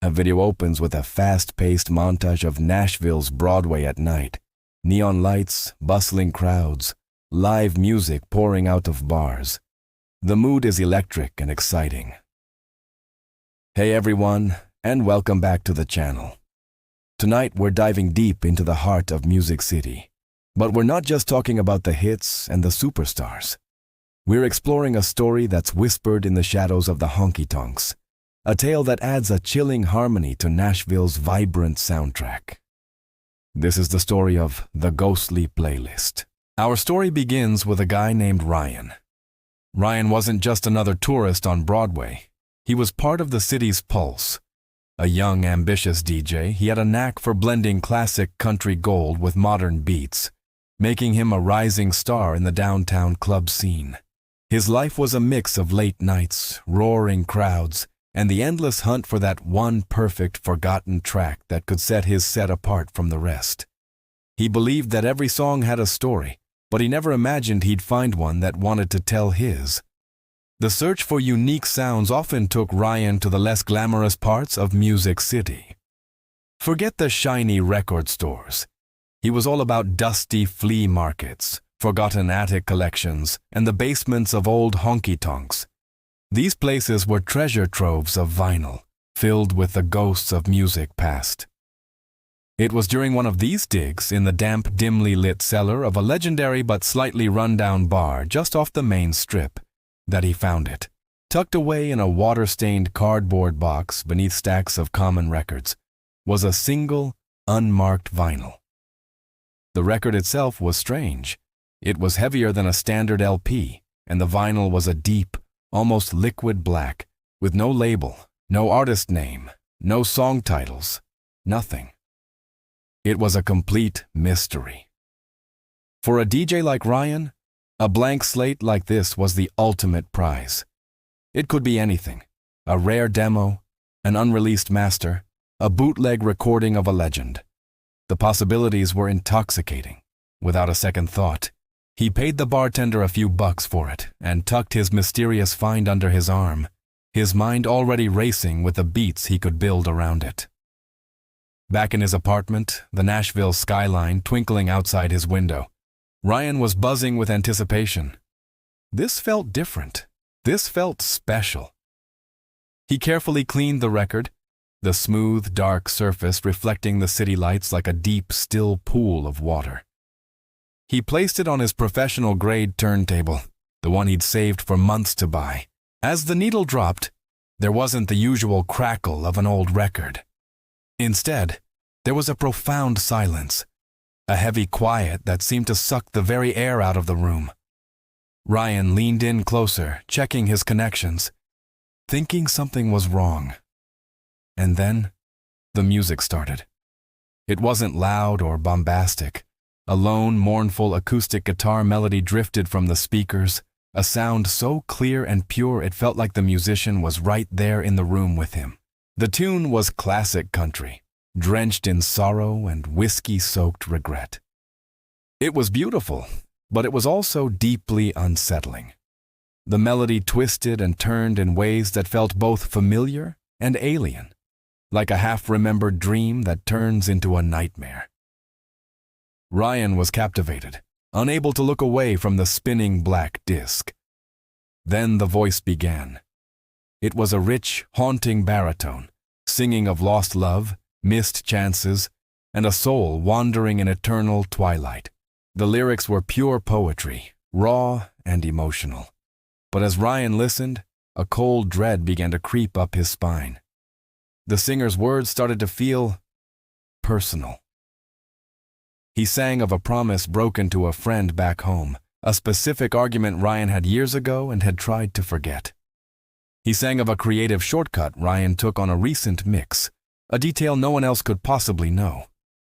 A video opens with a fast-paced montage of Nashville's Broadway at night. Neon lights, bustling crowds, live music pouring out of bars. The mood is electric and exciting. Hey everyone, and welcome back to the channel. Tonight we're diving deep into the heart of Music City. But we're not just talking about the hits and the superstars. We're exploring a story that's whispered in the shadows of the honky-tonks. A tale that adds a chilling harmony to Nashville's vibrant soundtrack. This is the story of The Ghostly Playlist. Our story begins with a guy named Ryan. Ryan wasn't just another tourist on Broadway. He was part of the city's pulse. A young, ambitious DJ, he had a knack for blending classic country gold with modern beats, making him a rising star in the downtown club scene. His life was a mix of late nights, roaring crowds, and the endless hunt for that one perfect, forgotten track that could set his set apart from the rest. He believed that every song had a story, but he never imagined he'd find one that wanted to tell his. The search for unique sounds often took Ryan to the less glamorous parts of Music City. Forget the shiny record stores. He was all about dusty flea markets, forgotten attic collections, and the basements of old honky-tonks. These places were treasure troves of vinyl, filled with the ghosts of music past. It was during one of these digs in the damp, dimly lit cellar of a legendary but slightly run-down bar just off the main strip that he found it. Tucked away in a water-stained cardboard box beneath stacks of common records was a single, unmarked vinyl. The record itself was strange. It was heavier than a standard LP, and the vinyl was a deep, almost liquid black, with no label, no artist name, no song titles, nothing. It was a complete mystery. For a DJ like Ryan, a blank slate like this was the ultimate prize. It could be anything: a rare demo, an unreleased master, a bootleg recording of a legend. The possibilities were intoxicating. Without a second thought, he paid the bartender a few bucks for it and tucked his mysterious find under his arm, his mind already racing with the beats he could build around it. Back in his apartment, the Nashville skyline twinkling outside his window, Ryan was buzzing with anticipation. This felt different. This felt special. He carefully cleaned the record, the smooth, dark surface reflecting the city lights like a deep, still pool of water. He placed it on his professional-grade turntable, the one he'd saved for months to buy. As the needle dropped, there wasn't the usual crackle of an old record. Instead, there was a profound silence, a heavy quiet that seemed to suck the very air out of the room. Ryan leaned in closer, checking his connections, thinking something was wrong. And then, the music started. It wasn't loud or bombastic. A lone, mournful acoustic guitar melody drifted from the speakers, a sound so clear and pure it felt like the musician was right there in the room with him. The tune was classic country, drenched in sorrow and whiskey-soaked regret. It was beautiful, but it was also deeply unsettling. The melody twisted and turned in ways that felt both familiar and alien, like a half-remembered dream that turns into a nightmare. Ryan was captivated, unable to look away from the spinning black disc. Then the voice began. It was a rich, haunting baritone, singing of lost love, missed chances, and a soul wandering in eternal twilight. The lyrics were pure poetry, raw and emotional. But as Ryan listened, a cold dread began to creep up his spine. The singer's words started to feel personal. He sang of a promise broken to a friend back home, a specific argument Ryan had years ago and had tried to forget. He sang of a creative shortcut Ryan took on a recent mix, a detail no one else could possibly know.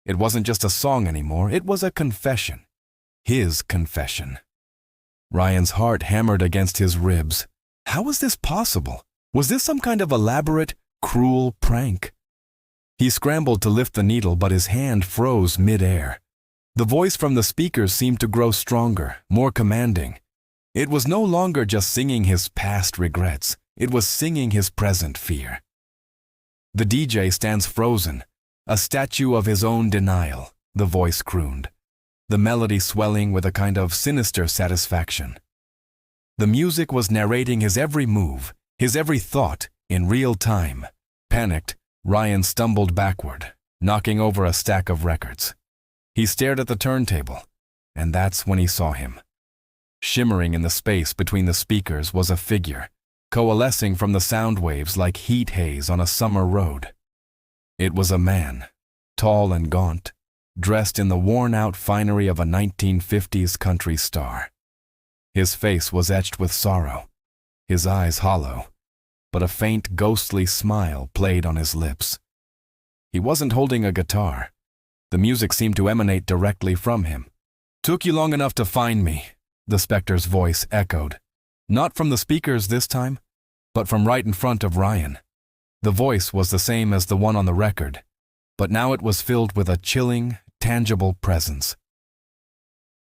It wasn't just a song anymore, it was a confession. His confession. Ryan's heart hammered against his ribs. How was this possible? Was this some kind of elaborate, cruel prank? He scrambled to lift the needle, but his hand froze mid-air. The voice from the speakers seemed to grow stronger, more commanding. It was no longer just singing his past regrets. It was singing his present fear. The DJ stands frozen, a statue of his own denial, the voice crooned, the melody swelling with a kind of sinister satisfaction. The music was narrating his every move, his every thought, in real time. Panicked, Ryan stumbled backward, knocking over a stack of records. He stared at the turntable, and that's when he saw him. Shimmering in the space between the speakers was a figure, coalescing from the sound waves like heat haze on a summer road. It was a man, tall and gaunt, dressed in the worn-out finery of a 1950s country star. His face was etched with sorrow, his eyes hollow, but a faint, ghostly smile played on his lips. He wasn't holding a guitar. The music seemed to emanate directly from him. "Took you long enough to find me," the specter's voice echoed. Not from the speakers this time, but from right in front of Ryan. The voice was the same as the one on the record, but now it was filled with a chilling, tangible presence.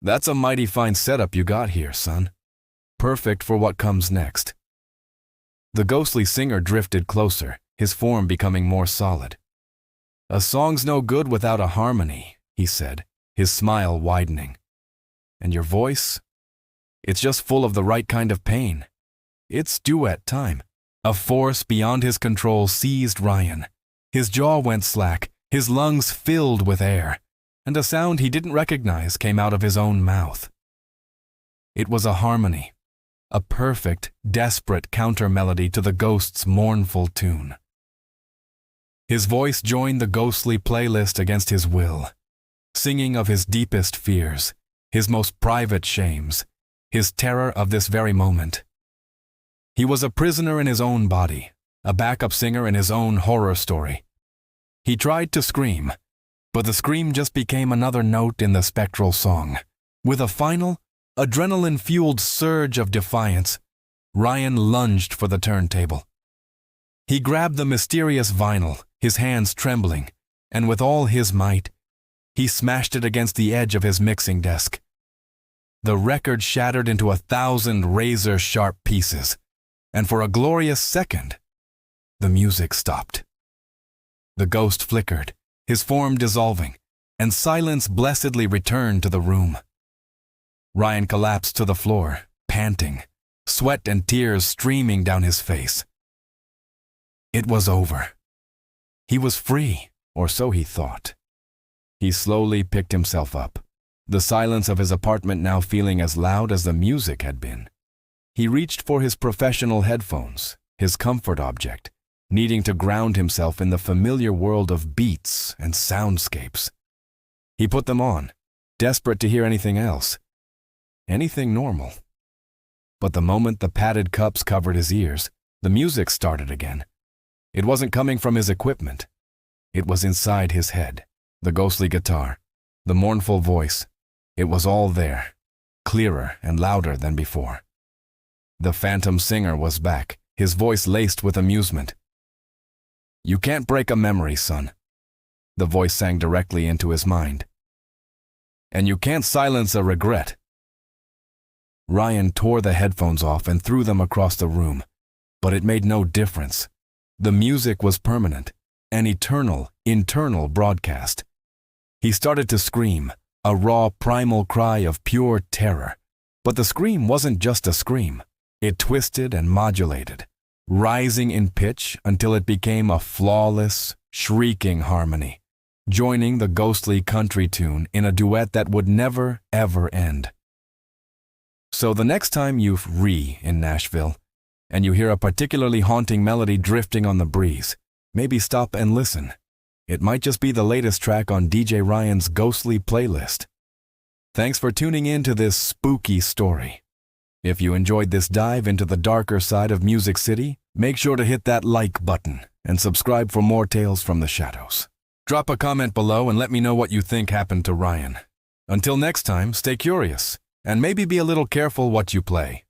"That's a mighty fine setup you got here, son. Perfect for what comes next." The ghostly singer drifted closer, his form becoming more solid. "A song's no good without a harmony," he said, his smile widening. "And your voice? It's just full of the right kind of pain. It's duet time." A force beyond his control seized Ryan. His jaw went slack, his lungs filled with air, and a sound he didn't recognize came out of his own mouth. It was a harmony, a perfect, desperate counter-melody to the ghost's mournful tune. His voice joined the ghostly playlist against his will, singing of his deepest fears, his most private shames, his terror of this very moment. He was a prisoner in his own body, a backup singer in his own horror story. He tried to scream, but the scream just became another note in the spectral song. With a final, adrenaline-fueled surge of defiance, Ryan lunged for the turntable. He grabbed the mysterious vinyl, his hands trembling, and with all his might, he smashed it against the edge of his mixing desk. The record shattered into 1,000 razor-sharp pieces, and for a glorious second, the music stopped. The ghost flickered, his form dissolving, and silence blessedly returned to the room. Ryan collapsed to the floor, panting, sweat and tears streaming down his face. It was over. He was free, or so he thought. He slowly picked himself up, the silence of his apartment now feeling as loud as the music had been. He reached for his professional headphones, his comfort object, needing to ground himself in the familiar world of beats and soundscapes. He put them on, desperate to hear anything else, anything normal. But the moment the padded cups covered his ears, the music started again. It wasn't coming from his equipment. It was inside his head, the ghostly guitar, the mournful voice. It was all there, clearer and louder than before. The phantom singer was back, his voice laced with amusement. "You can't break a memory, son." The voice sang directly into his mind. "And you can't silence a regret." Ryan tore the headphones off and threw them across the room, but it made no difference. The music was permanent, an eternal, internal broadcast. He started to scream, a raw, primal cry of pure terror. But the scream wasn't just a scream. It twisted and modulated, rising in pitch until it became a flawless, shrieking harmony, joining the ghostly country tune in a duet that would never, ever end. So the next time you're in Nashville, and you hear a particularly haunting melody drifting on the breeze, maybe stop and listen. It might just be the latest track on DJ Ryan's ghostly playlist. Thanks for tuning in to this spooky story. If you enjoyed this dive into the darker side of Music City, make sure to hit that like button and subscribe for more tales from the shadows. Drop a comment below and let me know what you think happened to Ryan. Until next time, stay curious, and maybe be a little careful what you play.